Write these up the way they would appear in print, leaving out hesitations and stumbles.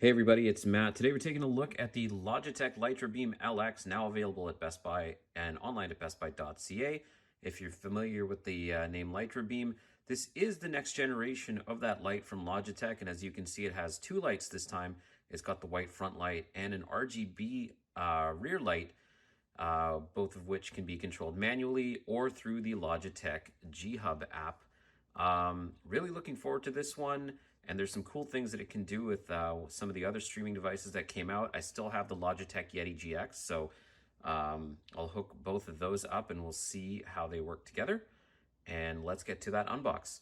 Hey everybody, it's Matt. Today we're taking a look at the Logitech Litra Beam LX, now available at Best Buy and online at bestbuy.ca. If you're familiar with the name Litra Beam, this is the next generation of that light from Logitech, and as you can see, it has two lights this time. It's got the white front light and an RGB rear light, both of which can be controlled manually or through the Logitech G Hub app. Really looking forward to this one. And there's some cool things that it can do with some of the other streaming devices that came out. I still have the Logitech Yeti GX, so I'll hook both of those up and we'll see how they work together. And let's get to that unbox.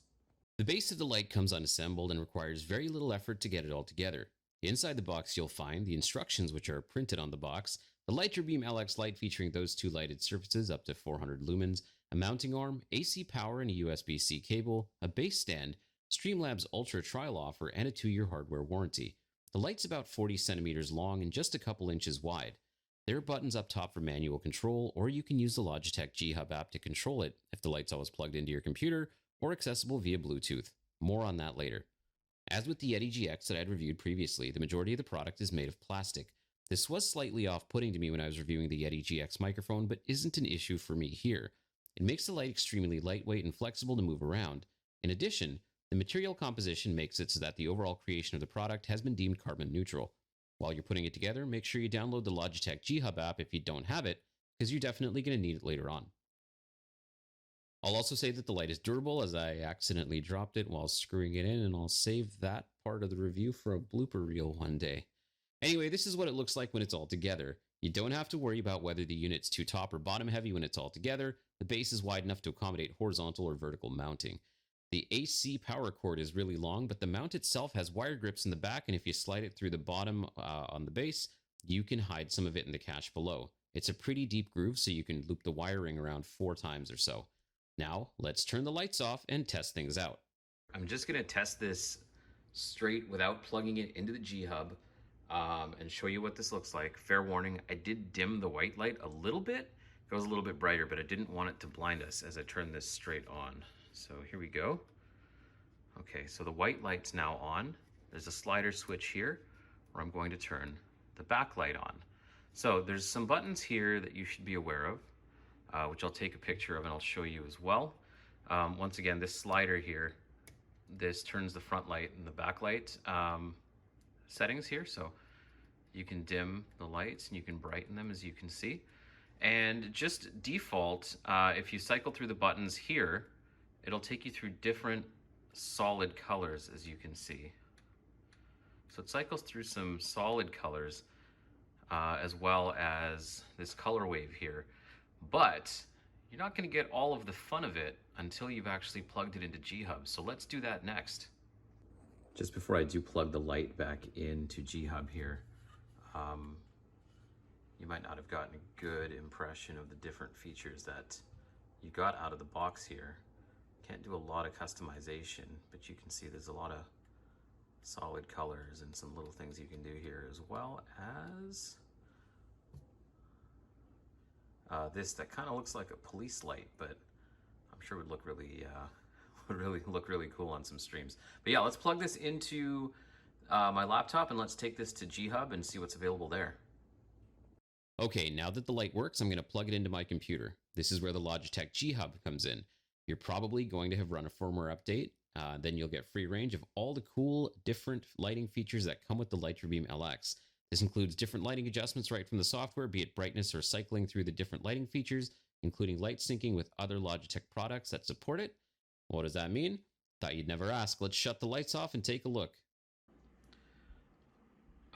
The base of the light comes unassembled and requires very little effort to get it all together. Inside the box you'll find the instructions, which are printed on the box, the Litra Beam LX light featuring those two lighted surfaces up to 400 lumens, a mounting arm, AC power and a USB-C cable, a base stand, Streamlabs Ultra trial offer, and a 2-year hardware warranty. The light's about 40 centimeters long and just a couple inches wide. There are buttons up top for manual control, or you can use the Logitech G Hub app to control it if the light's always plugged into your computer, or accessible via Bluetooth. More on that later. As with the Yeti GX that I'd reviewed previously, the majority of the product is made of plastic. This was slightly off-putting to me when I was reviewing the Yeti GX microphone, but isn't an issue for me here. It makes the light extremely lightweight and flexible to move around. In addition, the material composition makes it so that the overall creation of the product has been deemed carbon neutral. While you're putting it together, make sure you download the Logitech G Hub app if you don't have it, because you're definitely going to need it later on. I'll also say that the light is durable, as I accidentally dropped it while screwing it in, and I'll save that part of the review for a blooper reel one day. Anyway, this is what it looks like when it's all together. You don't have to worry about whether the unit's too top or bottom heavy when it's all together. The base is wide enough to accommodate horizontal or vertical mounting. The AC power cord is really long, but the mount itself has wire grips in the back, and if you slide it through the bottom on the base, you can hide some of it in the cache below. It's a pretty deep groove, so you can loop the wiring around 4 times or so. Now, let's turn the lights off and test things out. I'm just going to test this straight without plugging it into the G Hub and show you what this looks like. Fair warning, I did dim the white light a little bit. It was a little bit brighter, but I didn't want it to blind us as I turn this straight on. So here we go. Okay, so the white light's now on. There's a slider switch here where I'm going to turn the backlight on. So there's some buttons here that you should be aware of, which I'll take a picture of and I'll show you as well. Once again, this slider here, this turns the front light and the backlight settings here. So you can dim the lights and you can brighten them, as you can see. And just default, if you cycle through the buttons here, it'll take you through different solid colors, as you can see. So it cycles through some solid colors as well as this color wave here. But you're not going to get all of the fun of it until you've actually plugged it into G Hub. So let's do that next. Just before I do plug the light back into G Hub here, you might not have gotten a good impression of the different features that you got out of the box here. Can't do a lot of customization, but you can see there's a lot of solid colors and some little things you can do here, as well as this that kind of looks like a police light, but I'm sure would look really look really cool on some streams. But yeah, let's plug this into my laptop and let's take this to G Hub and see what's available there. Okay, now that the light works, I'm going to plug it into my computer. This is where the Logitech G Hub comes in. You're probably going to have run a firmware update. Then you'll get free range of all the cool different lighting features that come with the Litra Beam LX. This includes different lighting adjustments right from the software, be it brightness or cycling through the different lighting features, including light syncing with other Logitech products that support it. What does that mean? Thought you'd never ask. Let's shut the lights off and take a look.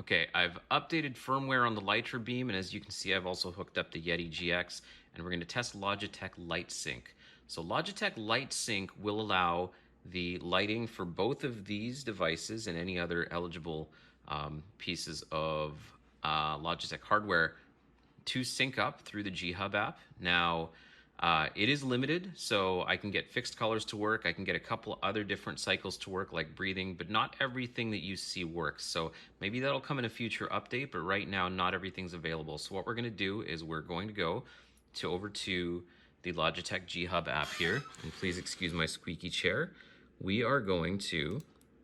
Okay, I've updated firmware on the Litra Beam, and as you can see, I've also hooked up the Yeti GX, and we're going to test Logitech Light Sync. So Logitech Light Sync will allow the lighting for both of these devices and any other eligible pieces of Logitech hardware to sync up through the G Hub app. Now, it is limited, so I can get fixed colors to work. I can get a couple other different cycles to work, like breathing, but not everything that you see works. So maybe that'll come in a future update, but right now, not everything's available. So what we're going to do is we're going to go over to the Logitech G Hub app here, and please excuse my squeaky chair. We are going to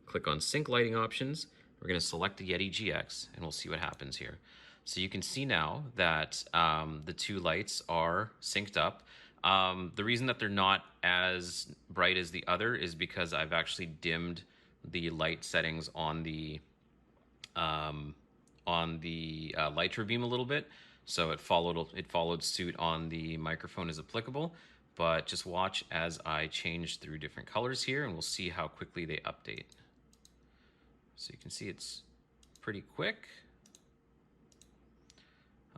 click on Sync Lighting Options, We're going to select the Yeti GX and we'll see what happens here. So you can see now that the two lights are synced up. The reason that they're not as bright as the other is because I've actually dimmed the light settings on the Litra Beam a little bit. So it followed suit on the microphone as applicable. But just watch as I change through different colors here, and we'll see how quickly they update. So you can see it's pretty quick.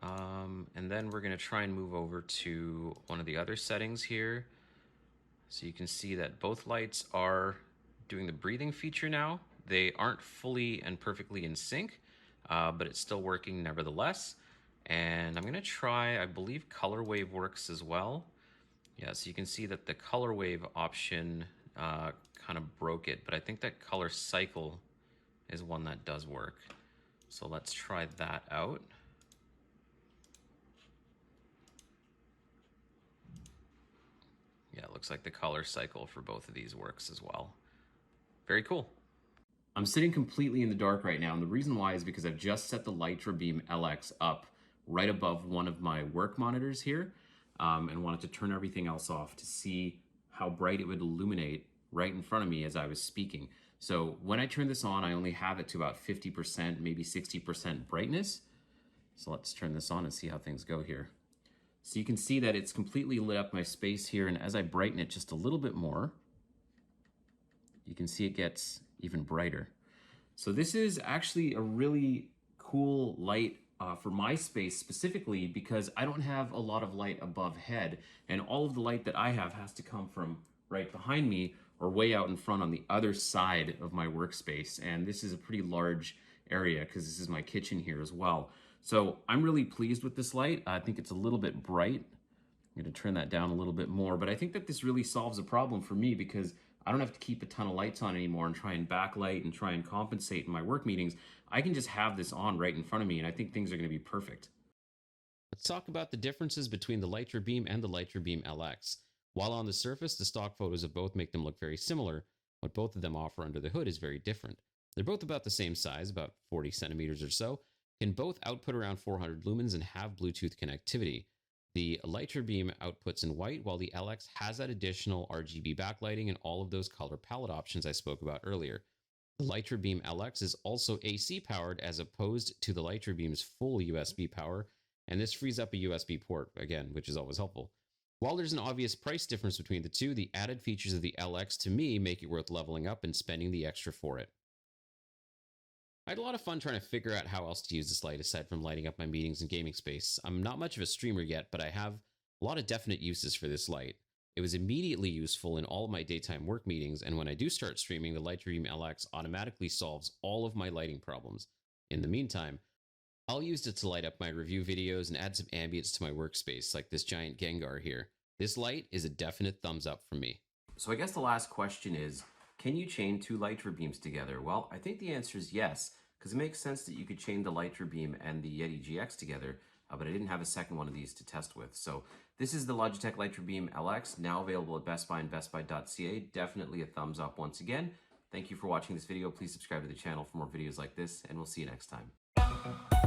And then we're going to try and move over to one of the other settings here. So you can see that both lights are doing the breathing feature now. They aren't fully and perfectly in sync, but it's still working nevertheless. And I'm going to try, I believe color wave works as well. Yeah, so you can see that the color wave option kind of broke it, but I think that color cycle is one that does work. So let's try that out. Yeah, it looks like the color cycle for both of these works as well. Very cool. I'm sitting completely in the dark right now, and the reason why is because I've just set the Litra Beam LX up right above one of my work monitors here, and wanted to turn everything else off to see how bright it would illuminate right in front of me as I was speaking. So when I turn this on, I only have it to about 50%, maybe 60% brightness. So let's turn this on and see how things go here. So you can see that it's completely lit up my space here, and as I brighten it just a little bit more, you can see it gets even brighter. So this is actually a really cool light for my space specifically, because I don't have a lot of light above head, and all of the light that I have has to come from right behind me or way out in front on the other side of my workspace. And this is a pretty large area because this is my kitchen here as well. So I'm really pleased with this light. I think it's a little bit bright. I'm going to turn that down a little bit more, but I think that this really solves a problem for me because I don't have to keep a ton of lights on anymore and try and backlight and try and compensate in my work meetings. I can just have this on right in front of me, and I think things are going to be perfect. Let's talk about the differences between the Litra Beam and the Litra Beam LX. While on the surface, the stock photos of both make them look very similar, what both of them offer under the hood is very different. They're both about the same size, about 40 centimeters or so, can both output around 400 lumens and have Bluetooth connectivity. The Litra Beam outputs in white, while the LX has that additional RGB backlighting and all of those color palette options I spoke about earlier. The Litra Beam LX is also AC powered as opposed to the Litra Beam's full USB power, and this frees up a USB port, again, which is always helpful. While there's an obvious price difference between the two, the added features of the LX to me make it worth leveling up and spending the extra for it. I had a lot of fun trying to figure out how else to use this light aside from lighting up my meetings and gaming space. I'm not much of a streamer yet, but I have a lot of definite uses for this light. It was immediately useful in all of my daytime work meetings, and when I do start streaming, the Litra Beam LX automatically solves all of my lighting problems. In the meantime, I'll use it to light up my review videos and add some ambience to my workspace, like this giant Gengar here. This light is a definite thumbs up from me. So I guess the last question is, can you chain two Litra Beams together? Well, I think the answer is yes, because it makes sense that you could chain the Litra Beam and the Yeti GX together, but I didn't have a second one of these to test with. So this is the Logitech Litra Beam LX, now available at Best Buy and bestbuy.ca. Definitely a thumbs up once again. Thank you for watching this video. Please subscribe to the channel for more videos like this, and we'll see you next time.